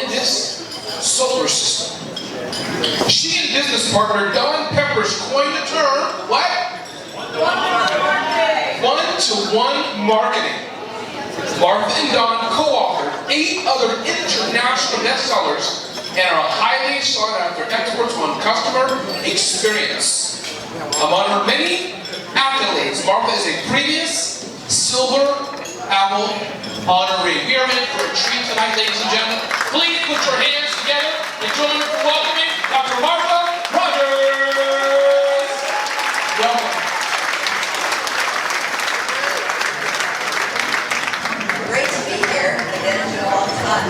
in this solar system. She and business partner Don Peppers coined the term, what? One-to-one marketing. Martha and Don co-authored 8 other international bestsellers and are highly sought after experts on customer experience. Among her many accolades, Martha is a previous Silver Apple honoree. We are in for a treat tonight, ladies and gentlemen. Please put your hands together and join me for welcoming Dr. Martha Rogers. Welcome. Great to be here. I've been here a long time.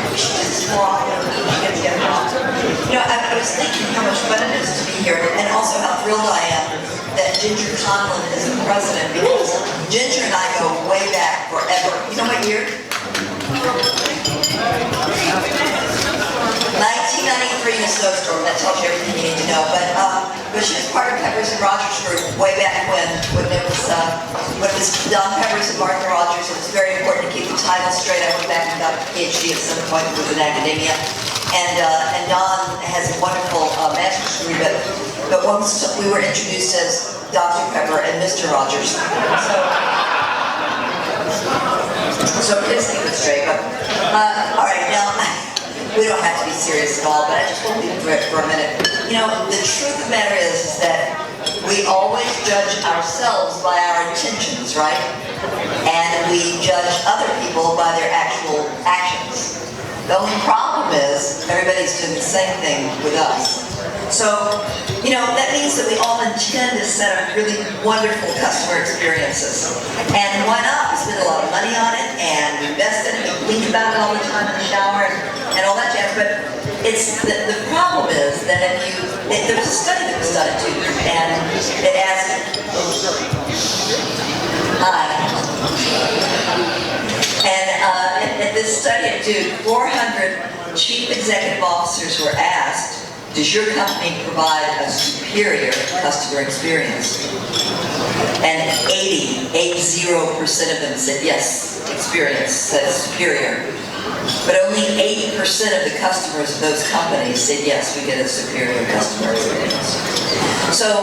We should do this more often. We get together often. You know, I was thinking how much fun it is to be here, and also how thrilled I am that Ginger Conlon is the president, because Ginger and I go way back forever. You know what year? 1993 in a snowstorm. That tells you everything you need to know. But she was part of Peppers and Rogers group way back when it was Don Peppers and Martha Rogers. It was very important to keep the title straight. I went back and got a PhD at some point within academia. And Don has a wonderful master's degree, but once we were introduced as Dr. Pepper and Mr. Rogers. So please keep it straight. But, all right, now, we don't have to be serious at all, but I just want to be for a minute. You know, the truth of the matter is that we always judge ourselves by our intentions, right? And we judge other people by their actual actions. The only problem is everybody's doing the same thing with us. So, you know, that means that we all intend to set up really wonderful customer experiences. And why not? We spend a lot of money on it, and we invest in it, we think about it all the time in the shower, and all that jazz. But it's the problem is that there was a study that was done too, and it asked, and this study, 400 chief executive officers were asked, does your company provide a superior customer experience? And 80% of them said yes, experience, said superior. But only 80% of the customers of those companies said yes, we get a superior customer experience. So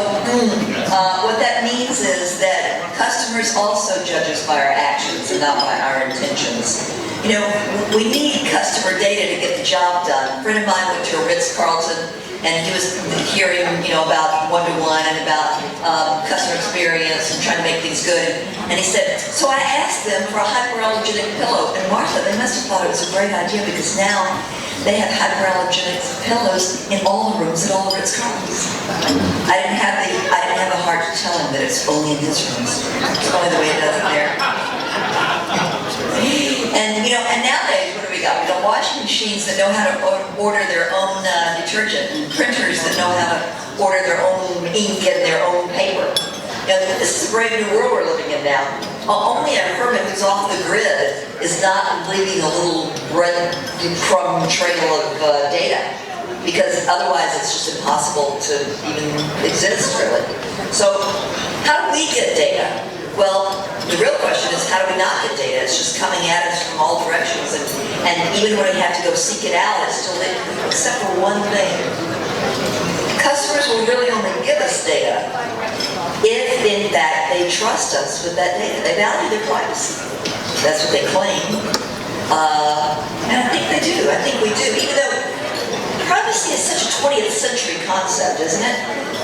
what that means is that customers also judge us by our actions and not by our intentions. You know, we need customer data to get the job done. A friend of mine went to a Ritz-Carlton, and he was hearing, you know, about one-to-one and about customer experience and trying to make things good. And he said, so I asked them for a hyperallergenic pillow. And Martha, they must have thought it was a great idea, because now they have hyperallergenic pillows in all the rooms at all the Ritz-Carltons. I didn't have the heart to tell him that it's only in his rooms. It's only the way it does it there. And you know, and nowadays, what do we got? We got washing machines that know how to order their own detergent, and printers that know how to order their own ink and their own paper. You know, this is a brave new world we're living in now. Only a hermit who's off the grid is not leaving a little breadcrumb trail of data, because otherwise it's just impossible to even exist, really. So, how do we get data? Well, the real question is, how do we not get data? It's just coming at us from all directions, and even when we have to go seek it out, it's still there, except for one thing. Customers will really only give us data if, in fact, they trust us with that data. They value their privacy. That's what they claim. And I think they do. I think we do. Even though privacy is such a 20th century concept, isn't it?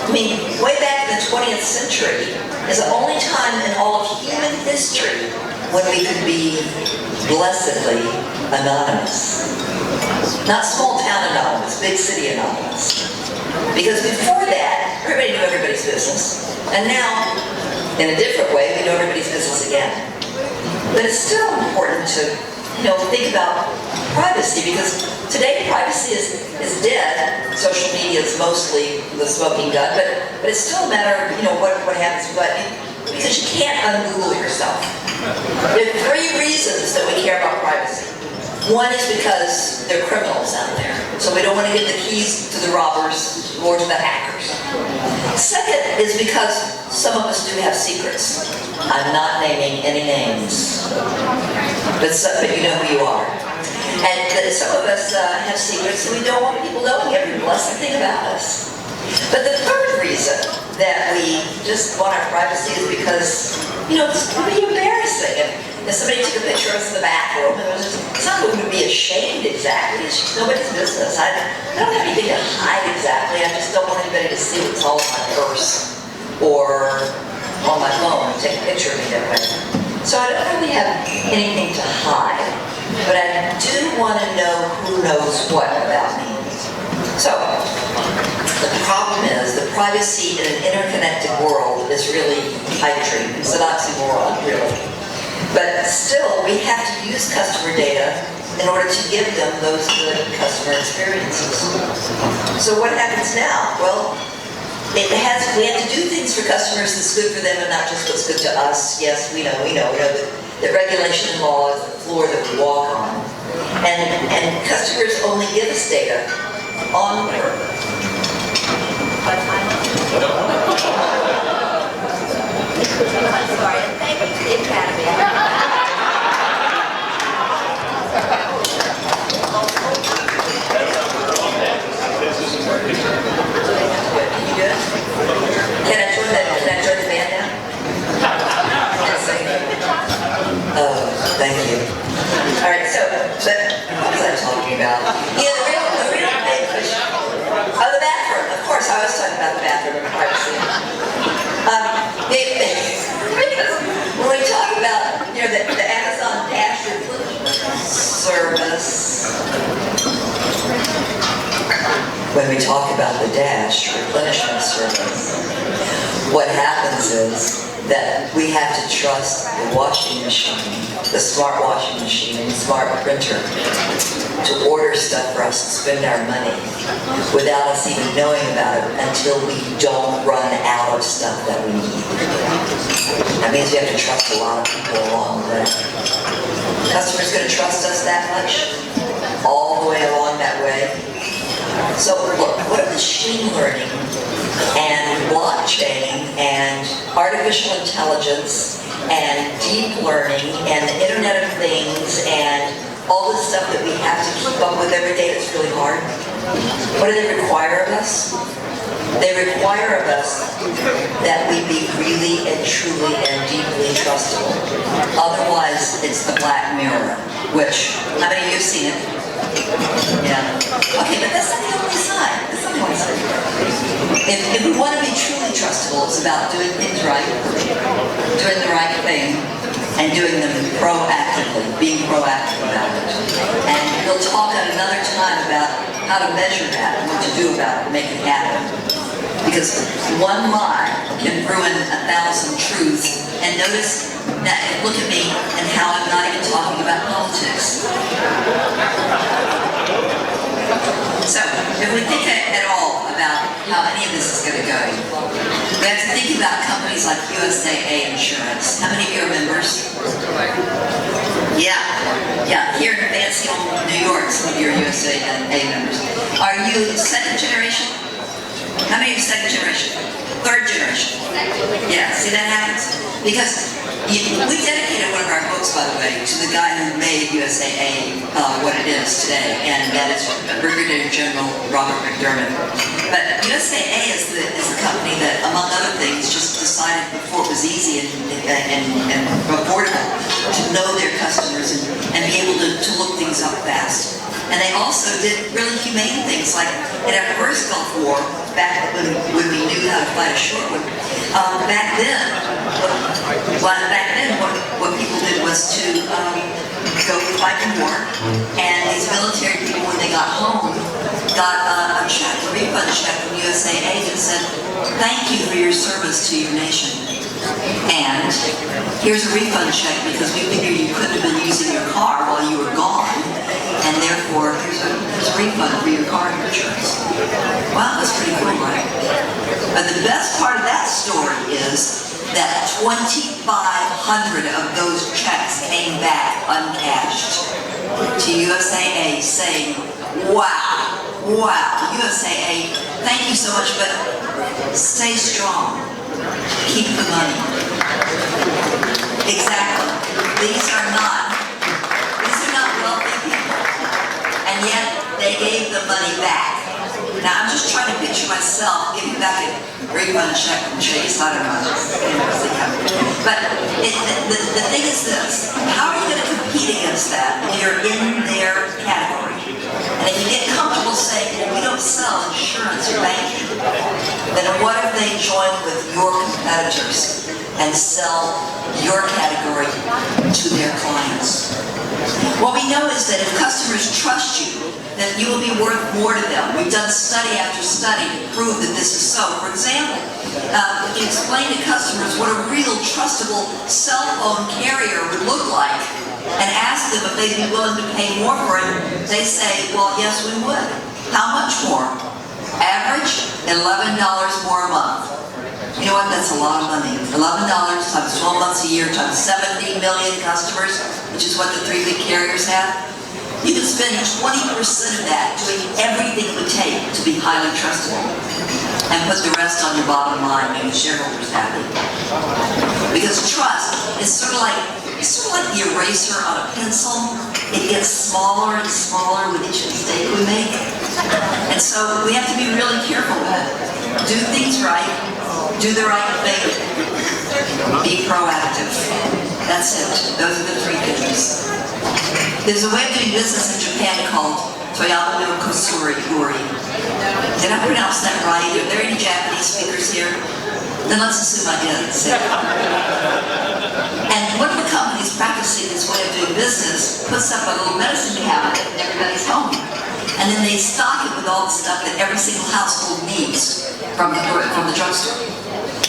I mean, way back in the 20th century is the only time in all of human history when we could be blessedly anonymous. Not small town anonymous, big city anonymous. Because before that, everybody knew everybody's business. And now, in a different way, we know everybody's business again. But it's still important to, you know, think about privacy, because today privacy is dead. Social media is mostly the smoking gun, but it's still a matter of, you know, what happens, because you can't un-Google yourself. There are 3 reasons that we care about privacy. One is because there are criminals out there, so we don't want to give the keys to the robbers or to the hackers. Second is because some of us do have secrets. I'm not naming any names, but you know who you are. And some of us have secrets and we don't want people knowing every blessed thing about us. But the third reason that we just want our privacy is because, it's really embarrassing. If somebody took a picture of us in the bathroom, it's not going to be ashamed exactly. It's just nobody's business. I don't have anything to hide exactly. I just don't want anybody to see what's all in my purse or on my phone and take a picture of me that way. So I don't really have anything to hide, but I do want to know who knows what about me. So the problem is that privacy in an interconnected world is really pipe dream. It's an oxymoron, really. But still, we have to use customer data in order to give them those good customer experiences. So what happens now? Well, we have to do things for customers that's good for them and not just what's good to us. Yes, we know that regulation and law is the floor that we walk on. And customers only give us data on purpose. Sorry, thank you to the Academy. Can I join the band now? Oh, thank you. All right, so, but what was I talking about? Yeah, the real big question. Oh, the bathroom. Of course, I was talking about the bathroom and privacy. When we talk about, the Amazon Dash service, when we talk about the Dash replenishment service, what happens is that we have to trust the washing machine, the smart washing machine and smart printer to order stuff for us and spend our money without us even knowing about it until we don't run out of stuff that we need. That means we have to trust a lot of people along the way. The customer's going to trust us that much all the way along that way. So look, what are machine learning and blockchain and artificial intelligence and deep learning and the Internet of Things and all the stuff that we have to keep up with every day that's really hard? What do they require of us? They require of us that we be really and truly and deeply trustable. Otherwise, it's the Black Mirror, which, how many of you have seen it? Yeah. Okay, but that's not the only side. That's not the only side. If we want to be truly trustable, it's about doing things right, doing the right thing, and doing them proactively, being proactive about it. And we'll talk at another time about how to measure that and what to do about it and make it happen. Because one lie can ruin 1,000 truths. And notice that, look at me and how I'm not even talking about politics. So, if we think at all about how any of this is going to go, we have to think about companies like USAA Insurance. How many of you are members? Yeah, here in fancy old New York, some of you are USAA members. Are you second generation? How many of you second generation? Third generation? Yeah, see that happens? Because we dedicated one of our books, by the way, to the guy who made USAA what it is today, and that is Brigadier General Robert McDermott. But USAA is the company that, among other things, just decided before it was easy and affordable to know their customers and be able to look things up fast. And they also did really humane things, like in our first Gulf War, back when we knew how to fight a short one. Back then, what people did was to go fight the war, and these military people, when they got home, got a check, a refund check from USAA that said, "Thank you for your service to your nation. And here's a refund check because we figured you couldn't have been using your car while you were gone, and therefore here's a refund for your car insurance." Wow, that's pretty cool, right? But the best part of that story is that 2,500 of those checks came back uncashed to USAA saying, wow, USAA, thank you so much, but stay strong. Keep the money. Exactly. These are not wealthy people. yet they gave the money back. Now, I'm just trying to picture myself giving back a refund check from Chase. I don't know. But the thing is this. How are you going to compete against that if you're in their category? And if you get comfortable saying, well, we don't sell insurance or banking, then what if they join with your competitors and sell your category to their clients? What we know is that if customers trust you, then you will be worth more to them. We've done study after study to prove that this is so. For example, if you explain to customers what a real trustable cell phone carrier would look like and ask them if they'd be willing to pay more for it, they say, well, yes, we would. How much more? Average, $11 more a month. You know what? That's a lot of money. $11 times 12 months a year times 70 million customers, which is what the 3 big carriers have. You can spend 20% of that doing everything it would take to be highly trustable and put the rest on your bottom line, making shareholders happy. Because trust is sort of like the eraser on a pencil. It gets smaller and smaller with each mistake we make. And so we have to be really careful with it. Do things right. Do the right thing. Be proactive. That's it. Those are the 3 things. There's a way of doing business in Japan called Toyama no Kusuri. Did I pronounce that right? Are there any Japanese speakers here? Then let's assume I did. And one of the companies practicing this way of doing business puts up a little medicine cabinet in everybody's home. And then they stock it with all the stuff that every single household needs from the drugstore.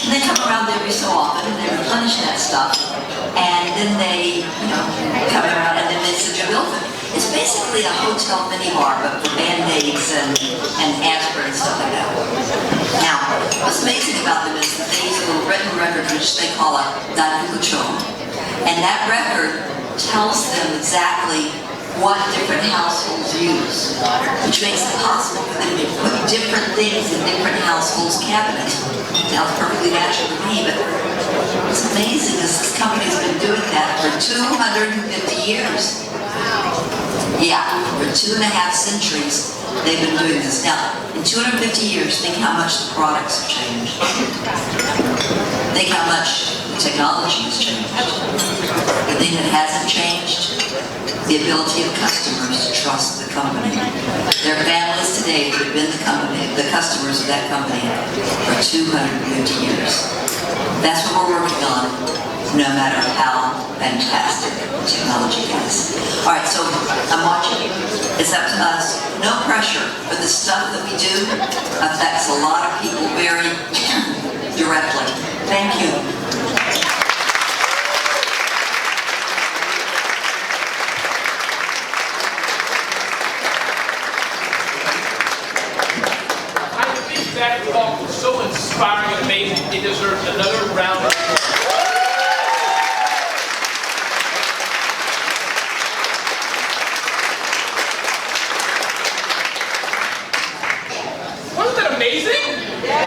And they come around every so often and they replenish that stuff. And then they, come around and then they send you a bill for it. It's basically a hotel minibar, but for Band-Aids and aspirin and stuff like that. Now, what's amazing about them is that they use a little written record which they call a daikukucho. And that record tells them exactly what different households use, which makes it possible for them to put different things in different households' cabinets. Sounds perfectly natural to me, but what's amazing is this company's been doing that for 250 years. Yeah, for 2.5 centuries they've been doing this. Now, in 250 years, think how much the products have changed. Think how much the technology has changed. The thing that hasn't changed, the ability of customers to trust the company. There are families today that have been the customers of that company for 250 years. That's what we're working on, no matter how fantastic technology is. All right, so I'm watching. It's up to us. No pressure, but the stuff that we do affects a lot of people very directly. Thank you. That talk was so inspiring and amazing, it deserves another round of applause.